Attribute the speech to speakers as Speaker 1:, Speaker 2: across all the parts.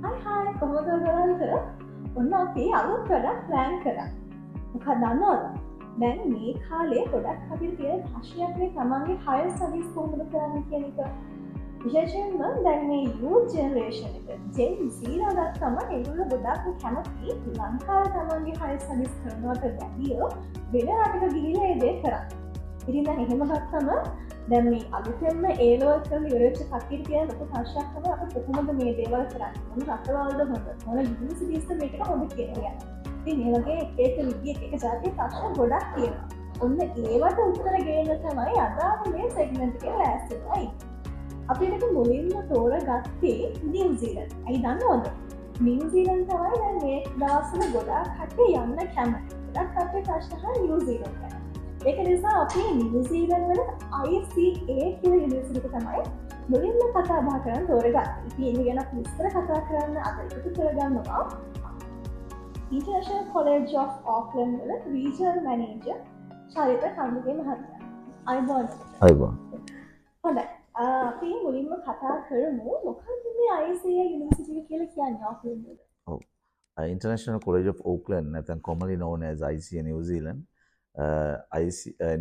Speaker 1: හයි කොහොමද ඔයගොල්ලෝ? ඔන්න අපි අලුත් වැඩක් ප්ලෑන් කරා. මොකක්ද දන්නවද? දැන් මේ කාලේ ගොඩක් අපිට තියෙන ප්‍රශ්නයක් මේ තමන්ගේ හයර් ස්ටඩීස් කොහොමද කරන්න කියන එක. විශේෂයෙන්ම දැන් මේ youth generation එක Gen Z ලා ගත්තම ඒගොල්ලෝ ගොඩක් කැමති ලංකාවේ තමන්ගේ හයර් ස්ටඩීස් කරනවට වැඩිය වෙන රටක ගිහිල්ලා ඒ දේ කරන්න. ඉතින් දැන් එහෙම ගත්තම දැන් මේ අලුතෙන්ම ඒ ලෙවල් කරන ඉවරෙච්ච කට්ටියට තියෙන ලොකු ප්‍රශ්නයක් තමයි අපි කොහොමද මේ දේවල් කරන්නේ? මොන රටවල්ද හොඳ? මොන යුනිවර්සිටිස්ද මේකට හොඳ කියලා. ඉතින් මේ වගේ එක විදිහට එක જાතිය ප්‍රශ්න ගොඩක් තියෙනවා. ඔන්න ඒවට උත්තර ගේන්න තමයි අද අපි මේ සෙග්මන්ට් එකේ ලෑස්ති වෙලා අපිට මුලින්ම තෝරගත්තේ නිව්සීලන්ත. අයි දන්නවද? නිව්සීලන්ත තමයි දැන් මේ දවස්වල ගොඩක් කට්ටිය යන්න කැමති. ගොඩක් කට්ටිය ප්‍රශ්න අහන නිව්සීලන්ත ගැන. ඒක නිසා අපි නිව්සීලන්ත වල ICA කියලා යුනිවර්සිටි එක තමයි මුලින්ම කතා බහ කරන්න තෝරගත්තේ. ඉතින් ඒක ගැන විස්තර කතා කරන්න අද එකතු කරගන්නවා International College of Auckland වල Regional Manager චරිත කන්දුගේ මහත්මයා. අයිබෝන්. හොඳයි. අපි මුලින්ම කතා කරමු මොකක්ද මේ ICA යුනිවර්සිටි එක කියලා කියන්නේ Auckland වල?
Speaker 2: ඔව්. International College of Auckland නැත්නම් commonly known as ICA New Zealand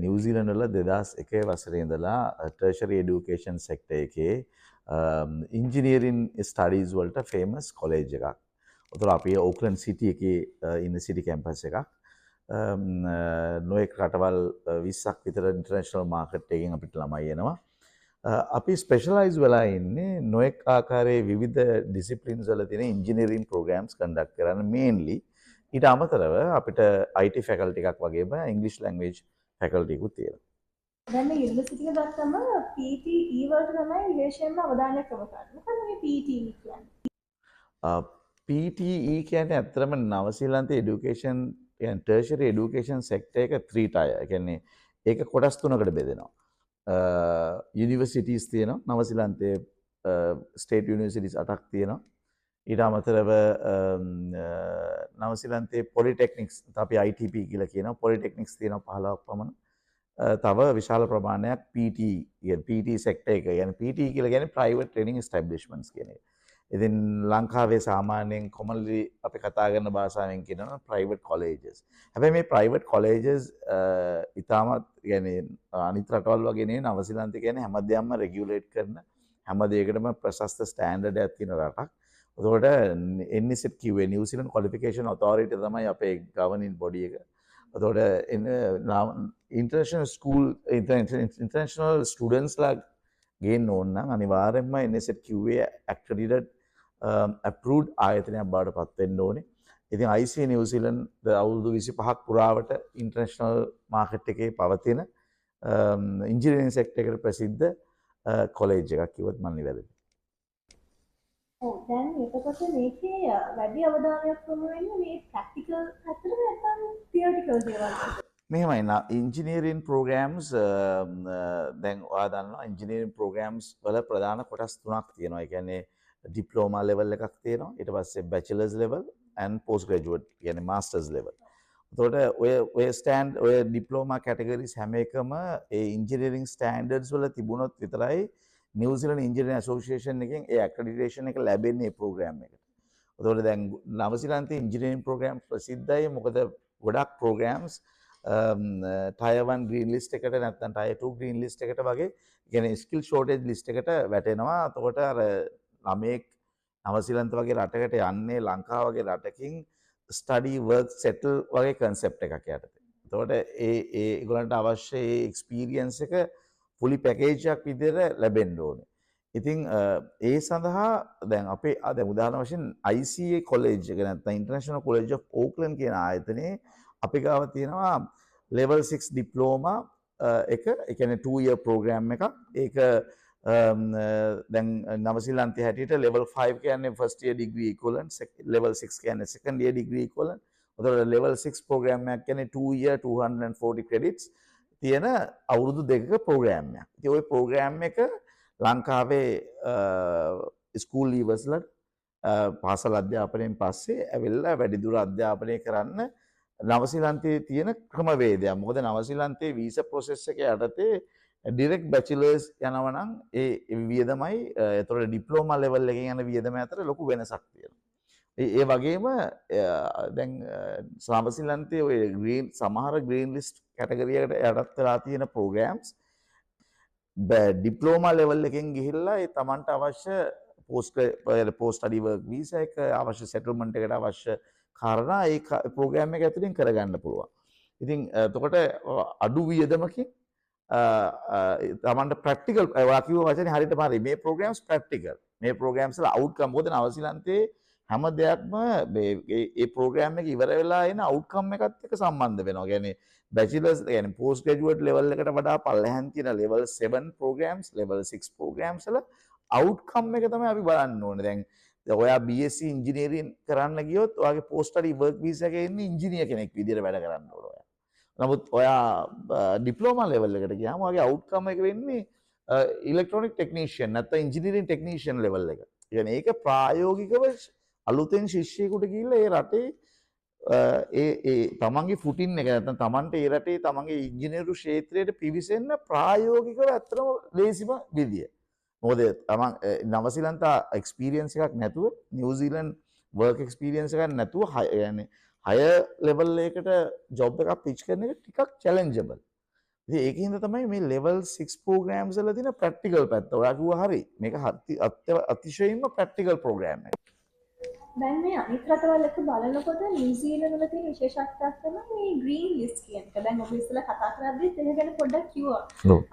Speaker 2: New Zealand වල 2001 වසරේ ඉඳලා ටර්ෂරි එඩියුකේෂන් සෙක්ටර් එකේ ඉන්ජිනියරින් ස්ටඩීස් වලට ෆේමස් කොලෙජ් එකක්. උතර අපි ඕක්ලන්ඩ් සිටි එකේ ඉන්න සිටි කැම්පස් එකක්. නොයෙක් රටවල් 20ක් විතර ඉන්ටර්නැෂනල් මාකට් එකකින් අපිට ළමයි එනවා. අපි ස්පෙෂලයිස් වෙලා ඉන්නේ නොයෙක් ආකාරයේ විවිධ ඩිසිප්ලින්ස් වල තියෙන ඉන්ජිනියරින් ප්‍රෝග්‍රෑම්ස් කන්ඩක්ට් කරන්න මේන්ලි. ඊට අමතරව අපිට IT ෆැකල්ටි එකක් වගේම ඉංග්‍රීසි ලැන්ග්වේජ් ෆැකල්ටි එකකුත් තියෙනවා.
Speaker 1: දැන් මේ යුනිවර්සිටි එක ගත්තම PTE වලට තමයි විශේෂයෙන්ම අවධානයක් යොමු කරන්නේ. මොකද මේ PTE කියන්නේ?
Speaker 2: PTE කියන්නේ ඇත්තටම නවසීලන්තයේ এডুকেෂන් يعني ටර්ෂරි එඩියුකේෂන් සෙක්ටර් එක 3 tier. ඒ කියන්නේ ඒක කොටස් තුනකට බෙදෙනවා. යුනිවර්සිටිස් තියෙනවා. නවසීලන්තයේ ස්ටේට් යුනිවර්සිටිස් 8ක් තියෙනවා. ඊට අමතරව නවසීලන්තයේ පොලිටෙක්නික්ස් අපි ITP කියලා කියනවා. පොලිටෙක්නික්ස් තියෙනවා 15ක් පමණ. තව විශාල ප්‍රමාණයක් PT සෙක්ටර් එක. يعني PT කියලා කියන්නේ private training establishments කියන එක. ඉතින් ලංකාවේ සාමාන්‍යයෙන් commonly අපි කතා කරන භාෂාවෙන් කියනවා private colleges. හැබැයි මේ private colleges ඉතාමත් يعني අනිත් රටවල් වගේ නෙවෙයි නවසීලන්තේ කියන්නේ හැමදේම රෙගියුලේට් කරන හැම දෙයකටම ප්‍රශස්ත ස්ටෑන්ඩඩ් එකක් තියෙන රටක්. එතකොට NSET කිව්වේ New Zealand Qualification Authority තමයි අපේ governing body එක. එතකොට international students ලා ගේන්න ඕන නම් අනිවාර්යයෙන්ම NSET කිව්වේ accredited approved ආයතනයක් බවට පත් වෙන්න ඕනේ. ඉතින් ICA New Zealand අවුරුදු 25ක් පුරාවට ඉන්ටර්නැෂනල් මාකට් එකේ පවතින ඉන්ජිනියරින් සෙක්ටර් එකට ප්‍රසිද්ධ කොලෙජ් එකක් කිව්වොත් මම නිවැරදියි.
Speaker 1: දැන් එතකොට මේකේ වැඩි අවධානයක් යොමු වෙන්නේ මේ ප්‍රැක්ටිකල් පැත්තට නැත්නම් තියරිටිකල් දේවල්ද?
Speaker 2: මෙහෙමයි ඉන්ජිනියරින් ප්‍රෝග්‍රෑම්ස් දැන් ඔයා දන්නවා ඉන්ජිනියරින් ප්‍රෝග්‍රෑම්ස් වල ප්‍රධාන කොටස් තුනක් තියෙනවා. ඒ කියන්නේ ඩිප්ලෝමා ලෙවල් එකක් තියෙනවා. ඊට පස්සේ bachelor's level and post graduate කියන්නේ මාස්ටර්ස් ලෙවල්. එතකොට ඔය ඩිප්ලෝමා කැටගරිස් හැම එකම ඒ ඉන්ජිනියරින් ස්ටෑන්ඩඩ්ස් වල තිබුණොත් විතරයි නිව්සීලන්ත ඉන්ජිනියරින් ඇසෝසියේෂන් එකෙන් ඒ ඇක්‍රඩිටේෂන් එක ලැබෙන්නේ මේ ප්‍රෝග්‍රෑම් එකට. එතකොට දැන් නවසීලන්තයේ ඉන්ජිනියරින් ප්‍රෝග්‍රෑම් ප්‍රසිද්ධයි. මොකද ගොඩක් ප්‍රෝග්‍රෑම්ස් ටයර් 1 ග්‍රීන් ලිස්ට් එකට නැත්නම් ටයර් 2 ග්‍රීන් ලිස්ට් එකට වගේ කියන්නේ ස්කිල් ෂෝටේජ් ලිස්ට් එකට වැටෙනවා. එතකොට අර ළමෙක් නවසීලන්ත වගේ රටකට යන්නේ ලංකාව වගේ රටකින් ස්ටඩි වර්ක් සෙටල් වගේ කන්සෙප්ට් එකක් යටතේ. එතකොට ඒගොල්ලන්ට අවශ්‍ය ඒ එක්ස්පීරියන්ස් එක ෆුලි පැකේජ් එකක් විදිහට ලැබෙන්න ඕනේ. ඉතින් ඒ සඳහා දැන් අපේ දැන් උදාහරණ වශයෙන් ICA කොලෙජ් එක නැත්නම් International College of Auckland කියන ආයතනයේ අපි ගාව තියෙනවා level 6 diploma එක. ඒ කියන්නේ 2 year program එකක්. ඒක දැන් නවසීලන්තයේ හැටියට level 5 කියන්නේ first year degree equivalent, level 6 කියන්නේ second year degree equivalent. එතකොට level 6 program එකක් කියන්නේ 2 year 240 credits තියෙන අවුරුදු දෙකක ප්‍රෝග්‍රෑම් එකක්. ඉතින් ওই ප්‍රෝග්‍රෑම් එක ලංකාවේ ස්කූල් ලීවර්ස්ලා පාසල් අධ්‍යාපනයෙන් පස්සේ ඇවිල්ලා වැඩිදුර අධ්‍යාපනය කරන්න නවසීලන්තයේ තියෙන ක්‍රමවේදයක්. මොකද නවසීලන්තයේ වීසා ප්‍රොසෙස් එක යටතේ ඩිරෙක්ට් බැචලර්ස් යනවා නම් ඒ වියදමයි එතකොට ඩිප්ලෝමා ලෙවල් එකකින් යන වියදම අතර ලොකු වෙනසක් තියෙනවා. ඒ වගේම දැන් සමසිලන්තයේ ඔය ග්‍රීන් සමහර ග්‍රීන් ලිස්ට් කැටගරියකට යටත් වෙලා තියෙන ප්‍රෝග්‍රෑම්ස් ඩිප්ලෝමා ලෙවල් එකෙන් ගිහිල්ලා ඒ තමන්ට අවශ්‍ය පෝස්ට් ස්ටඩි වර්ක් වීසා එක අවශ්‍ය සෙටල්මන්ට් එකට අවශ්‍ය කාරණා ඒ ප්‍රෝග්‍රෑම් එක ඇතුලින් කරගන්න පුළුවන්. ඉතින් එතකොට අඩු වියදමකින් තමන්ට ප්‍රැක්ටිකල් ඔයා කිව්ව වචනේ හරියටම හරි. මේ ප්‍රෝග්‍රෑම්ස් ප්‍රැක්ටිකල්. මේ ප්‍රෝග්‍රෑම්ස් වල අවුට්කම් මොකද නවසීලන්තේ හැම දෙයක්ම ඒ ප්‍රෝග්‍රෑම් එක ඉවර වෙලා එන අවුට්කම් එකත් එක්ක සම්බන්ධ වෙනවා. කියන්නේ බැචලර්ස් කියන්නේ පෝස්ට් ග්‍රැජුවේට් ලෙවල් එකට වඩා පල්ලෙහාන් තියෙන ලෙවල් 7 ප්‍රෝග්‍රෑම්ස් ලෙවල් 6 ප්‍රෝග්‍රෑම්ස් වල අවුට්කම් එක තමයි අපි බලන්න ඕනේ. දැන් ඔයා BSc ඉංජිනේරින් කරන්න ගියොත් ඔයාගේ පෝස්ට් ස්ටඩි වර්ක් වීසා එකේ ඉන්නේ ඉංජිනියර් කෙනෙක් විදිහට වැඩ කරන්න ඕන ඔයා. නමුත් ඔයා ඩිප්ලෝමා ලෙවල් එකට ගියාම ඔයාගේ අවුට්කම් එක වෙන්නේ ඉලෙක්ට්‍රොනික ටෙක්නීෂියන් නැත්නම් ඉංජිනේරින් ටෙක්නීෂියන් ලෙවල් එක. කියන්නේ ඒක ප්‍රායෝගිකව අලුතෙන් ශිෂ්‍යයෙකුට ගිහිල්ලා ඒ රටේ ඒ තමන්ගේ ෆුටින් එක නැත්නම් තමන්ට ඒ රටේ තමන්ගේ ඉංජිනේරු ක්ෂේත්‍රයට පිවිසෙන්න ප්‍රායෝගිකව ඇත්තටම ලේසිම විදිය. මොකද තමන් නවසීලන්ත එක්ස්පීරියන්ස් එකක් නැතුව නිව්සීලන්ඩ් වර්ක් එක්ස්පීරියන්ස් එකක් නැතුව يعني හය ලෙවල් එකකට ජොබ් එකක් පිච් කරන එක ටිකක් චැලෙන්ජබල්. ඉතින් ඒකින්ද තමයි මේ ලෙවල් 6 ප්‍රෝග්‍රෑම්ස් වල තියෙන ප්‍රැක්ටිකල් පැත්ත. ඔයා කිව්වා හරි. මේක අතිශයින්ම ප්‍රැක්ටිකල් ප්‍රෝග්‍රෑම් එකක්.
Speaker 1: දැන් මේ අනිත් රටවල් එක බලනකොට නිව්සීලන්ත වල තියෙන විශේෂත්වයක් තමයි මේ ග්‍රීන් ලිස්ට් කියන එක. දැන් ඔබ ඉස්සෙල්ලා කතා කරද්දී ඒක ගැන පොඩ්ඩක් කිව්වා.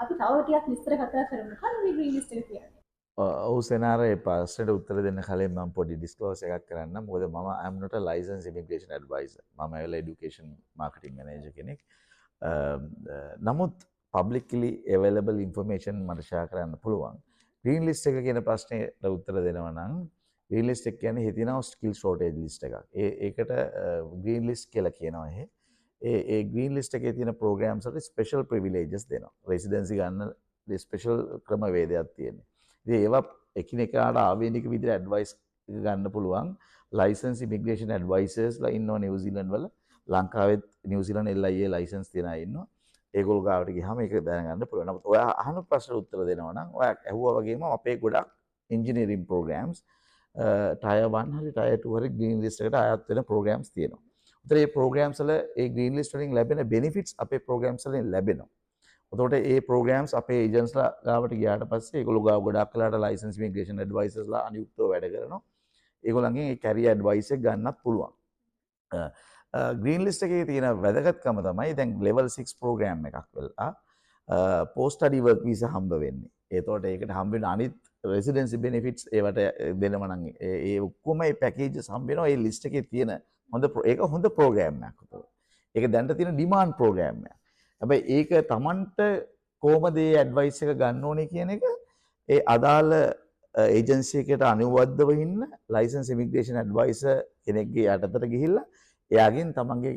Speaker 1: අපි තව ටිකක් විස්තර කතා කරමු. මොකක්ද මේ ග්‍රීන් ලිස්ට් එක කියන්නේ?
Speaker 2: ඔව් සෙනාර ඒ ප්‍රශ්නෙට උත්තර දෙන්න කලින් මම පොඩි ඩිස්ක්ලෝස් එකක් කරන්න. මොකද මම I am not a licensed immigration advisor. මම ඇවිල්ලා education marketing manager කෙනෙක්. නමුත් publicly available information මට share කරන්න පුළුවන්. green list එක කියන ප්‍රශ්නෙට උත්තර දෙනවා නම් green list එක කියන්නේ හිතිනවා skill shortage list එකක්. ඒකට green list කියලා කියනවා එහෙ. ඒ green list එකේ තියෙන programs වලට special privileges දෙනවා. residency ගන්න special ක්‍රමවේදයක් තියෙනවා. ඉතින් ඒවා එකිනෙකාට ආවේනික විදිහට ඇඩ්වයිස් ගන්න පුළුවන් ලයිසන්ස් ඉමිග්‍රේෂන් ඇඩ්වයිසර්ස්ලා ඉන්නවා නිව්සීලන්ඩ් වල. ලංකාවෙත් නිව්සීලන්ඩ් LIA ලයිසන්ස් තියන අය ඉන්නවා. ඒගොල්ලෝ ගාවට ගියාම ඒක දැනගන්න පුළුවන්. නමුත් ඔයා අහන ප්‍රශ්නට උත්තර දෙනවා නම් ඔයා ඇහුවා වගේම අපේ ගොඩක් ඉන්ජිනියරින් ප්‍රෝග්‍රෑම්ස් ටයර් 1 හරි ටයර් 2 හරි ග්‍රීන් ලිස්ට් එකට අයත් වෙන ප්‍රෝග්‍රෑම්ස් තියෙනවා. උතර මේ ප්‍රෝග්‍රෑම්ස් වල ඒ ග්‍රීන් ලිස්ට් වලින් ලැබෙන බෙනිෆිට්ස් අපේ ප්‍රෝග්‍රෑම්ස් වලින් ලැබෙනවා. එතකොට ඒ ප්‍රෝග්‍රෑම්ස් අපේ ඒජන්ට්ස්ලා ගාවට ගියාට පස්සේ ඒගොල්ලෝ ගාව ගොඩක් වෙලාට ලයිසන්ස් ඉමිග්‍රේෂන් ඇඩ්වයිසර්ස්ලා අනියුක්තව වැඩ කරනවා. ඒගොල්ලන්ගෙන් ඒ කැරියර් ඇඩ්වයිස් එක ගන්නත් පුළුවන්. ග්‍රීන් ලිස්ට් එකේ තියෙන වැදගත්කම තමයි දැන් ලෙවල් 6 ප්‍රෝග්‍රෑම් එකක් වෙලා පෝස්ට් ස්ටඩි වර්ක් වීසා හම්බ වෙන්නේ. එතකොට ඒකට හම්බ වෙන අනිත් රෙසිඩෙන්සි බෙනිෆිට්ස් ඒවට දෙනව නම් ඒ ඔක්කොම ඒ පැකේජස් හම්බ වෙනවා ඒ ලිස්ට් එකේ තියෙන ඒක හොඳ ප්‍රෝග්‍රෑම් එකක්. ඒක දැනට තියෙන ඩිමාන්ඩ් ප්‍රෝග්‍රෑම් එකක්. හැබැයි ඒක Tamanට කොහොමද ඒ ඇඩ්වයිස් එක ගන්න ඕනේ කියන එක ඒ අදාළ ඒජන්සි එකකට අනුබද්ධව ඉන්න ලයිසන්ස් ඉමිග්‍රේෂන් ඇඩ්වයිසර් කෙනෙක්ගේ යටතට ගිහිල්ලා එයාගෙන් තමන්ගේ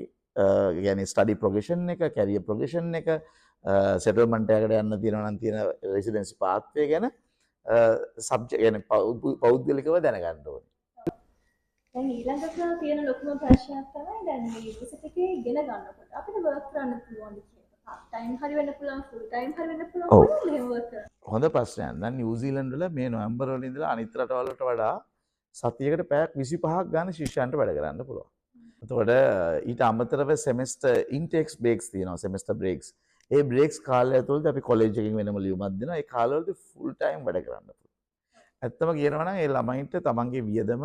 Speaker 2: කියන්නේ ස්ටඩි ප්‍රොග්‍රෙෂන් එක, කැරියර් ප්‍රොග්‍රෙෂන් එක, සෙටල්මන්ට් එකකට යන්න තියෙනවා නම් තියෙන රෙසිඩෙන්සි පාත්වය ගැන සබ්ජෙක්ට් يعني පෞද්ගලිකව දැනගන්න ඕනේ.
Speaker 1: දැන් ඊළඟට තියෙන ලොකුම ප්‍රශ්නයක් තමයි දැන් මේ යුනිවර්සිටි එකේ ඉගෙන ගන්නකොට අපිට වර්ක් කරන්න පුළුවන්ද කියන එක. පාර්ට් ටයිම් හරි වෙන්න පුළුවන්, ෆුල් ටයිම් හරි වෙන්න පුළුවන්. කොහොමද මෙහෙම වර්ක් කරන්නේ?
Speaker 2: හොඳ ප්‍රශ්නයක්. දැන් නිව්සීලන්ඩ් වල මේ නොවැම්බර් වල ඉඳලා අනිත් රටවල් වලට වඩා සතියකට පැයක් 25ක් ගන්න ශිෂ්‍යයන්ට වැඩ කරන්න පුළුවන්. එතකොට ඊට අමතරව සෙමෙස්ටර් ඉන්ටේක්ස් බ්‍රේක්ස් තියෙනවා, සෙමෙස්ටර් බ්‍රේක්ස්. ඒ බ්‍රේක්ස් කාලය තුළදී අපි කොලෙජ් එකකින් වෙනම ලියුමක් දෙනවා. ඒ කාලවලදී ෆුල් ටයිම් වැඩ කරන්න පුළුවන්. ඇත්තම කියනවා නම් ඒ ළමයින්ට තමන්ගේ වියදම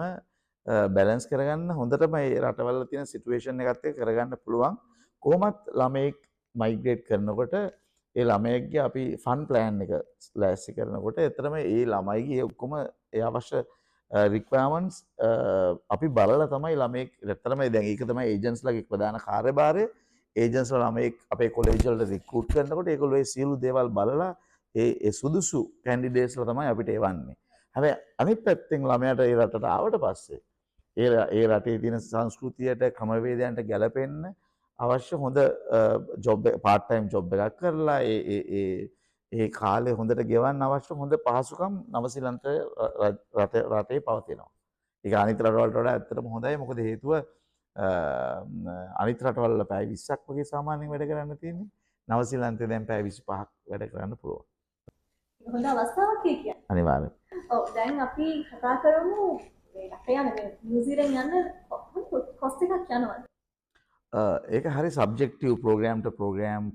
Speaker 2: බැලන්ස් කරගන්න හොඳටම ඒ රටවල තියෙන සිටුේෂන් එකත් එක්ක කරගන්න පුළුවන්. කොහොමත් ළමයෙක් මයිග්‍රේට් කරනකොට ඒ ළමයෙක්ගේ අපි ෆන් ප්ලෑන් එක ලෑස්ති කරනකොට එතරම් ඒ ළමයිගේ ඔක්කොම ඒ අවශ්‍ය රික්වයර්මන්ට්ස් අපි බලලා තමයි ළමයෙක් ඇත්තටම දැන් ඒක තමයි ඒජන්ට්ස්ලාගේ ප්‍රධාන කාර්යභාරය. ඒජන්ට්ස්ලා ළමයෙක් අපේ කොලෙජ් වලට රික්‍රූට් කරනකොට ඒගොල්ලෝ ඒ සියලු දේවල් බලලා ඒ සුදුසු කැන්ඩිඩේට්ස්ලා තමයි අපිට එවන්නේ. හැබැයි අනිත් පැත්තෙන් ළමයාට ඒ රටට ආවට පස්සේ ඒ රටේ තියෙන සංස්කෘතියට ක්‍රමවේදයන්ට ගැලපෙන්න අවශ්‍ය හොඳ ජොබ් පාර්ට් ටයිම් ජොබ් එකක් කරලා ඒ කාලේ හොඳට ගෙවන්න අවශ්‍ය හොඳ පහසුකම් නවසීලන්ත රටේ පවතිනවා. ඒක අනිත් රටවල්ට වඩා ඇත්තටම හොඳයි. මොකද හේතුව අනිත් රටවල් වල පැය 20ක් වගේ සාමාන්‍යයෙන් වැඩ කරන්න තියෙන්නේ. නවසීලන්තේ දැන් පැය 25ක් වැඩ කරන්න පුළුවන්.
Speaker 1: හොඳ අවස්ථාවක් කියන්නේ.
Speaker 2: අනිවාර්යයෙන්.
Speaker 1: ඔව් දැන් අපි කතා කරමු අපේ යන නිව්සීලන්ත යන්න කොස්ට් එකක් යනවද?
Speaker 2: ඒක හරි සබ්ජෙක්ටිව් ප්‍රෝග්‍රෑම්ට ප්‍රෝග්‍රෑම්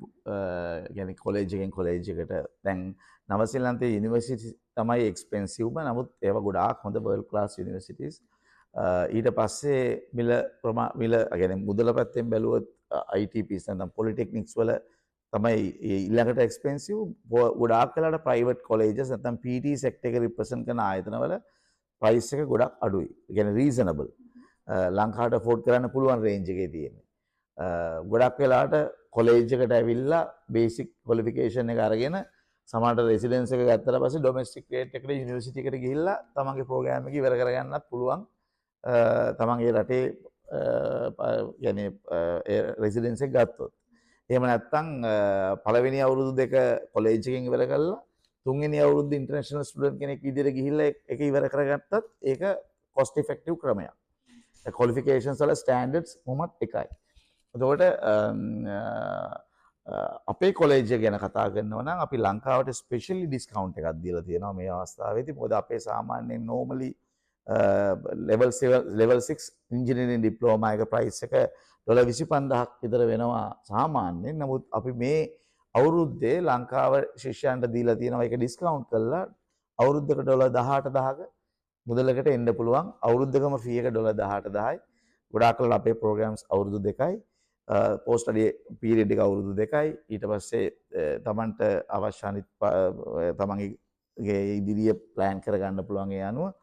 Speaker 2: ගැන කොලේජ් එකෙන් කොලේජ් එකට දැන් නවසීලන්තේ යුනිවර්සිටි තමයි එක්ස්පෙන්සිව්ම නමුත් ඒවා ගොඩාක් හොඳ වර්ල්ඩ් ක්ලාස් යුනිවර්සිටිස් ඊට පස්සේ මිල ගැන මුදල පැත්තෙන් බැලුවොත් ITPs නැත්නම් පොලිටෙක්නික්ස් වල තමයි ඊළඟට එක්ස්පෙන්සිව් ගොඩාක් වෙලාට ප්‍රයිවට් කොලේජස් නැත්නම් PT සෙක්ටර් එක රිප්‍රසන්ට් කරන ආයතනවල ප්‍රයිස් එක ගොඩක් අඩුයි. ඒ කියන්නේ රීසනබල්. ලංකාවට අෆෝඩ් කරන්න පුළුවන් රේන්ජ් එකේ තියෙන්නේ. ගොඩක් වෙලාට කොලේජ් එකට ඇවිල්ලා බේසික් ක්වොලිෆිකේෂන් එක අරගෙන සමහරට රෙසිඩන්ස් එක ගත්තට පස්සේ ඩොමෙස්ටික් රේට් එකට යුනිවර්සිටි එකට ගිහිල්ලා තමන්ගේ ප්‍රෝග්‍රෑම් එක ඉවර කරගන්නත් පුළුවන්. තමන්ගේ රටේ يعني රෙසිඩන්ස් එක ගත්තොත්. එහෙම නැත්නම් පළවෙනි අවුරුදු දෙක කොලේජ් එකෙන් ඉවර කරලා තුන්වෙනි අවුරුද්ද ඉන්ටර්නැෂනල් ස්ටුඩන්ට් කෙනෙක් විදිහට ගිහිල්ලා ඒක ඉවර කරගත්තත් ඒක කොස්ට් ඉෆෙක්ටිව් ක්‍රමයක්. ක්වොලිෆිකේෂන්ස් වල ස්ටෑන්ඩඩ්ස් කොහොමත් එකයි. එතකොට අපේ කොලේජ් එක ගැන කතා කරනවා නම් අපි ලංකාවට ස්පෙෂලි ඩිස්කවුන්ට් එකක් දීලා තියෙනවා මේ අවස්ථාවේදී. මොකද අපේ සාමාන්‍යයෙන් නෝමලි ලෙවල් 6 ඉන්ජිනියරින් ඩිප්ලෝමා එක ප්‍රයිස් එක $25000ක් විතර වෙනවා සාමාන්‍යයෙන්. නමුත් අපි මේ අවුරුද්දේ ලංකාව ශිෂ්‍යයන්ට දීලා තියෙනවා ඒක ඩිස්කවුන්ට් කරලා අවුරුද්දකට $18000ක මුදලකට එන්න පුළුවන්. අවුරුද්දකම ෆී එක $18000යි. ගොඩාක් කල් අපේ ප්‍රෝග්‍රෑම්ස් අවුරුදු 2යි. පෝස්ට් ස්ටඩි පීරියඩ් එක අවුරුදු 2යි. ඊට පස්සේ තමන්ට අවශ්‍ය අනිත් තමන්ගේ ඉදිරිය ප්ලෑන් කරගන්න පුළුවන් ඒ අනුව.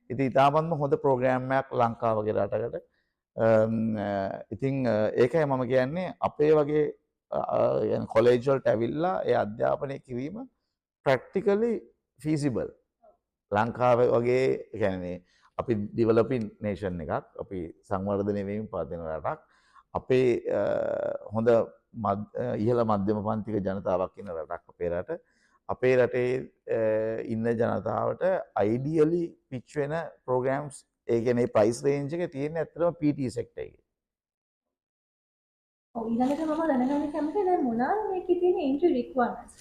Speaker 2: ඉතින් ඊටාත්ම හොඳ ප්‍රෝග්‍රෑම් එකක් ලංකාව වගේ රටකට. ඉතින් ඒකයි මම කියන්නේ අපේ වගේ කොලේජ් වලට ඇවිල්ලා ඒ අධ්‍යාපනය කිරීම ප්‍රැක්ටිකලි ෆීසිබල්. ලංකාව වගේ කියන්නේ අපි ඩිවලොපින් නේෂන් එකක්, අපි සංවර්ධනය වෙමින් පවතින රටක්. අපේ හොඳ ඉහළ මධ්‍යම පන්තික ජනතාවක් ඉන්න රටක් අපේ රට. අපේ රටේ ඉන්න ජනතාවට අයිඩියලි පිච් වෙන ප්‍රෝග්‍රෑම්ස් ඒ කියන්නේ ප්‍රයිස් රේන්ජ් එක තියෙන්නේ ඇත්තටම PT සෙක්ටර් එකේ.
Speaker 1: ඔව් ඊළඟට මම දැනගන්න කැමතියි දැන් මොනවාද මේකේ තියෙන එන්ට්‍රි රික්වයර්මන්ට්ස්?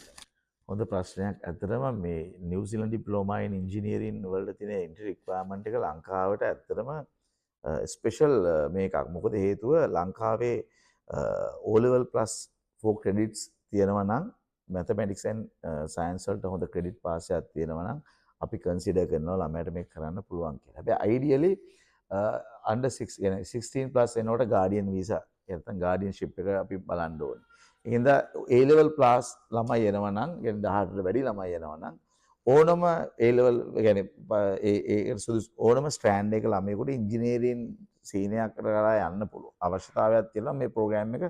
Speaker 2: හොඳ ප්‍රශ්නයක්. ඇත්තටම මේ නිව්සීලන්ත ඩිප්ලෝමා ඉන් ඉන්ජිනියරින් වලට තියෙන එන්ට්‍රි රික්වයර්මන්ට් එක ලංකාවට ඇත්තටම ස්පෙෂල් මේකක්. මොකද හේතුව ලංකාවේ O level plus 4 credits තියෙනවා නම් mathematics and science වලට හොඳ credit pass එකක් තියෙනවා නම් අපි කන්සිඩර් කරනවා ළමයට මේක කරන්න පුළුවන් කියලා. හැබැයි ideally under 6 يعني 16 plus එනකොට guardian visa නැත්නම් guardianship එක අපි බලන්න ඕනේ. ඒකින්ද A level plus ළමයි එනවා නම් يعني 18ට වැඩි ළමයි එනවා නම් ඕනම A level يعني ඒ සුදුසු ඕනම ස්ට්‍රෑන්ඩ් එක ළමයෙකුට ඉංජිනේරින් සීනියක් කරලා යන්න පුළුවන්. අවශ්‍යතාවයක් තියෙනවා මේ ප්‍රෝග්‍රෑම් එක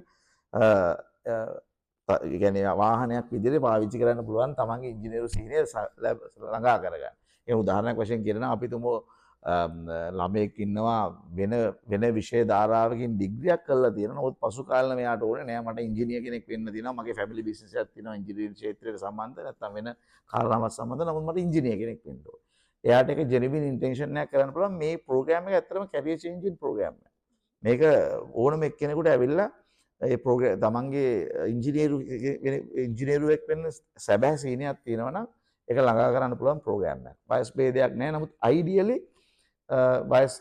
Speaker 2: يعني වාහනයක් විදිහට පාවිච්චි කරන්න පුළුවන් තමන්ගේ ඉංජිනේරු සීනිය ළඟා කරගන්න. ඒ උදාහරණයක් වශයෙන් කියනවා අපි තුමු ළමයෙක් ඉන්නවා වෙන විෂය ධාරාවකින් ඩිග්‍රියක් කරලා තියෙනවා. නමුත් පසු කාලෙම මෙයාට ඕනේ නෑ මට ඉංජිනේර කෙනෙක් වෙන්න තියෙනවා. මගේ ෆැමිලි බිස්නස් එකක් තියෙනවා ඉංජිනේරින් ක්ෂේත්‍රයට සම්බන්ධ නැත්නම් වෙන කාරණාවක් සම්බන්ධ. නමුත් මට ඉංජිනේර කෙනෙක් වෙන්න ඕනේ. එයාට ඒක ජෙනුවින් ඉන්ටෙන්ෂන් එකක් කරන්න පුළුවන්. මේ ප්‍රෝග්‍රෑම් එක ඇත්තටම කැරියර් චේන්ජින් ප්‍රෝග්‍රෑම් එකක්. මේක ඕනම එක්කෙනෙකුට ඇවිල්ලා ඒ ප්‍රෝග්‍රෑම් තමන්ගේ ඉංජිනේරුවෙක් වෙන්න සැබෑ සීනියක් තියෙනවා නම් ඒක ළඟා කරන්න පුළුවන් ප්‍රෝග්‍රෑම් එකක්. වයස් භේදයක් නැහැ. නමුත් අයිඩියලි වයස්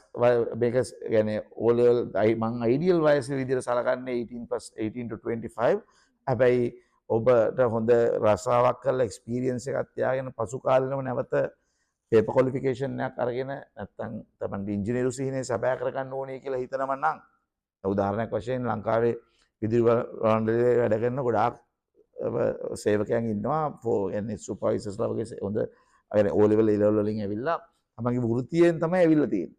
Speaker 2: මේක يعني O level මං අයිඩියල් වයස විදිහට සලකන්නේ 18 to 25. හැබැයි ඔබට හොඳ රසාවක් කරලා එක්ස්පීරියන්ස් එකක් තියාගෙන පසු කාලෙම නැවත පේපර් ක්වොලිෆිකේෂන් එකක් අරගෙන නැත්නම් තමන්ගේ ඉංජිනේරු සිහිනේ සැබෑ කරගන්න ඕනේ කියලා හිතනම නම් උදාහරණයක් වශයෙන් ලංකාවේ විදුලි වළංඩලේ වැඩ කරන ගොඩාක් සේවකයන් ඉන්නවා يعني සුපර්වයිසර්ස්ලා වගේ හොඳ يعني O level A level වලින් ඇවිල්ලා තමන්ගේ වෘත්තියෙන් තමයි ඇවිල්ලා තියෙන්නේ.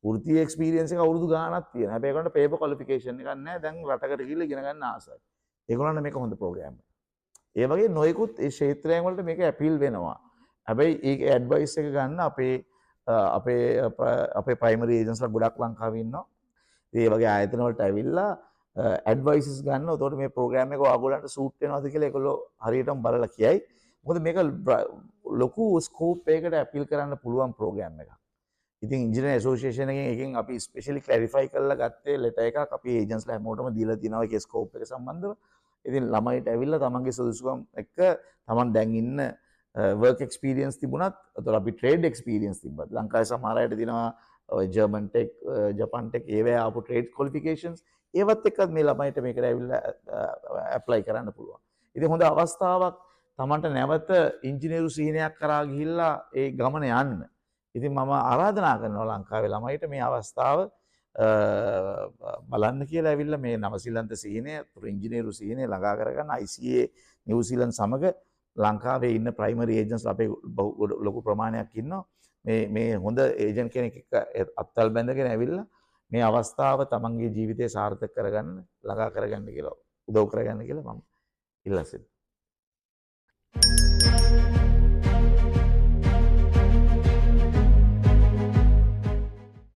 Speaker 2: වෘත්තීය එක්ස්පීරියන්ස් එක අවුරුදු ගාණක් තියෙනවා. හැබැයි ඒගොල්ලන්ට පේපර් ක්වොලිෆිකේෂන් එකක් නැහැ. දැන් රටකට ගිහිල්ලා ඉගෙන ගන්න ආසයි. ඒගොල්ලන්ට මේක හොඳ ප්‍රෝග්‍රෑම් එකක්. ඒ වගේ නොයෙකුත් ඒ ක්ෂේත්‍රයන් වලට මේක ඇපීල් වෙනවා. හැබැයි ඒක ඇඩ්වයිස් එක ගන්න අපේ ප්‍රයිමරි ඒජන්ට්ස්ලා ගොඩක් ලංකාවේ ඉන්නවා. ඒ වගේ ආයතන වලට ඇවිල්ලා ඇඩ්වයිසස් ගන්න. එතකොට මේ ප්‍රෝග්‍රෑම් එක ඔයගොල්ලන්ට සූට් වෙනවද කියලා ඒගොල්ලෝ හරියටම බලලා කියයි. මොකද මේක ලොකු ස්කෝප් එකකට ඇපීල් කරන්න පුළුවන් ප්‍රෝග්‍රෑම් එකක්. ඉතින් ඉන්ජිනියර් ඇසෝසියේෂන් එකෙන් අපි ස්පෙෂලි ක්ලැරිෆයි කරලා ගත්තේ ලෙටර් එකක් අපි ඒජන්ට්ස්ලා හැමෝටම දීලා තියෙනවා ඒකේ ස්කෝප් එක සම්බන්ධව. ඉතින් ළමයිට ඇවිල්ලා තමන්ගේ සුදුසුකම් එක්ක තමන් දැන් ඉන්න වර්ක් එක්ස්පීරියන්ස් තිබුණත් එතකොට අපි ට්‍රේඩ් එක්ස්පීරියන්ස් තිබ්බත් ලංකාවේ සමහර අයට තියෙනවා ජර්මන් ටෙක් ජපන් ටෙක් ඒවැ ආපු ට්‍රේඩ් ක්වොලිෆිකේෂන්ස් ඒවත් එක්කත් මේ ළමයිට මේකට ඇවිල්ලා ඇප්ලයි කරන්න පුළුවන්. ඉතින් හොඳ අවස්ථාවක් තමන්ට නැවත ඉංජිනේරු සිහිනයක් කරා ගිහිල්ලා ඒ ගමන යන්න. ඉතින් මම ආරාධනා කරනවා ලංකාවේ ළමයිට මේ අවස්ථාව බලන්න කියලා ඇවිල්ලා මේ නවසීලන්ත සිහිනය, තුරු ඉංජිනේරු සිහිනය ළඟා කරගන්න ICA නිව්සීලන්ත සමග ලංකාවේ ඉන්න ප්‍රයිමරි ඒජන්ට්ස් අපේ ලොකු ප්‍රමාණයක් ඉන්නවා. මේ හොඳ ඒජන්ට් කෙනෙක් එක්ක අත්වල් බැඳගෙන ඇවිල්ලා මේ අවස්ථාව තමන්ගේ ජීවිතය සාර්ථක කරගන්න ළඟා කරගන්න කියලා උදව් කරගන්න කියලා මම ඉල්ලා සිටිනවා.